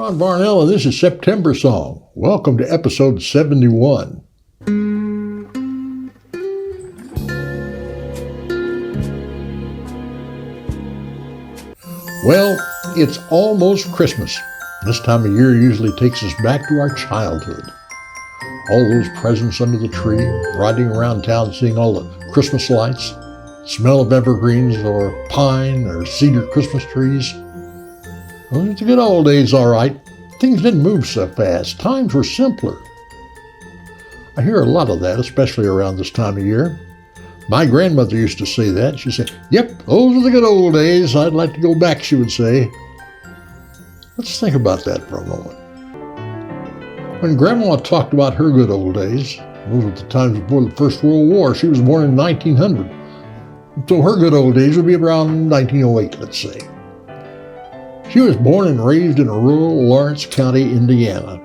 Ron Varnell, and this is September Song. Welcome to episode 71. Well, it's almost Christmas. This time of year usually takes us back to our childhood. All those presents under the tree, riding around town seeing all the Christmas lights, smell of evergreens or pine or cedar Christmas trees. Well, it's the good old days, all right. Things didn't move so fast. Times were simpler. I hear a lot of that, especially around this time of year. My grandmother used to say that. She said, "Yep, those are the good old days. I'd like to go back," she would say. Let's think about that for a moment. When Grandma talked about her good old days, those were the times before the First World War. She was born in 1900. So her good old days would be around 1908, let's say. She was born and raised in rural Lawrence County, Indiana.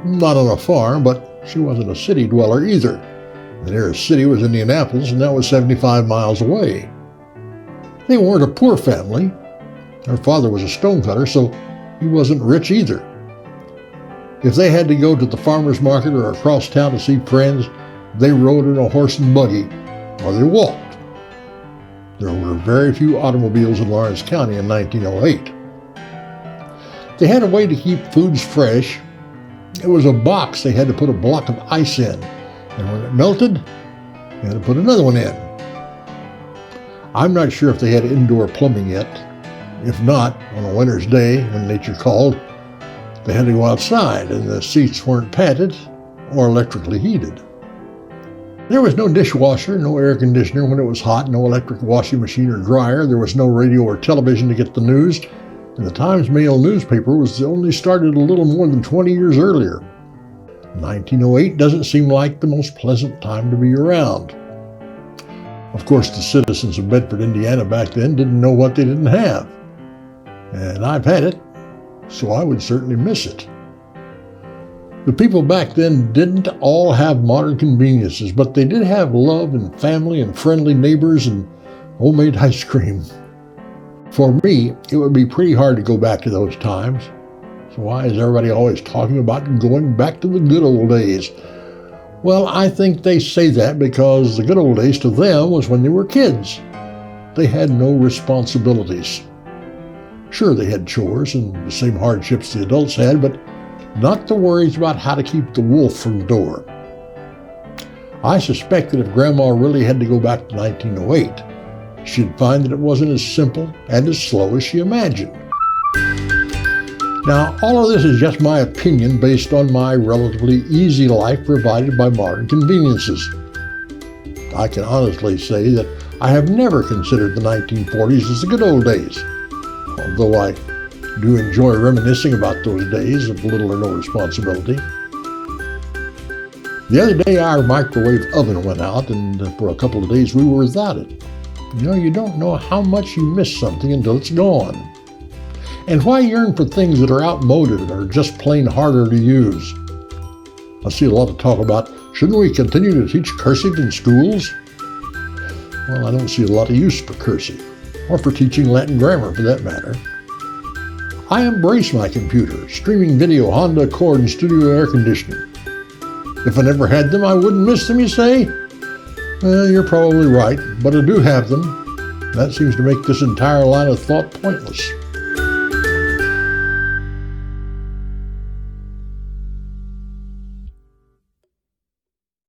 Not on a farm, but she wasn't a city dweller either. The nearest city was Indianapolis, and that was 75 miles away. They weren't a poor family. Her father was a stonecutter, so he wasn't rich either. If they had to go to the farmer's market or across town to see friends, they rode in a horse and buggy, or they walked. There were very few automobiles in Lawrence County in 1908. They had a way to keep foods fresh. It was a box they had to put a block of ice in, and when it melted, they had to put another one in. I'm not sure if they had indoor plumbing yet. If not, on a winter's day, when nature called, they had to go outside, and the seats weren't padded or electrically heated. There was no dishwasher, no air conditioner when it was hot, no electric washing machine or dryer. There was no radio or television to get the news. And the Times-Mail newspaper was only started a little more than 20 years earlier. 1908 doesn't seem like the most pleasant time to be around. Of course, the citizens of Bedford, Indiana back then didn't know what they didn't have. And I've had it, so I would certainly miss it. The people back then didn't all have modern conveniences, but they did have love and family and friendly neighbors and homemade ice cream. For me, it would be pretty hard to go back to those times. So why is everybody always talking about going back to the good old days? Well, I think they say that because the good old days to them was when they were kids. They had no responsibilities. Sure, they had chores and the same hardships the adults had, but not the worries about how to keep the wolf from the door. I suspect that if Grandma really had to go back to 1908, she'd find that it wasn't as simple and as slow as she imagined. Now, all of this is just my opinion based on my relatively easy life provided by modern conveniences. I can honestly say that I have never considered the 1940s as the good old days, although I do enjoy reminiscing about those days of little or no responsibility. The other day, our microwave oven went out, and for a couple of days we were without it. You don't know how much you miss something until it's gone. And why yearn for things that are outmoded or just plain harder to use? I see a lot of talk about, shouldn't we continue to teach cursive in schools? Well, I don't see a lot of use for cursive, or for teaching Latin grammar for that matter. I embrace my computer, streaming video, Honda Accord, and studio air conditioning. If I never had them, I wouldn't miss them, you say? Well, you're probably right, but I do have them. That seems to make this entire line of thought pointless.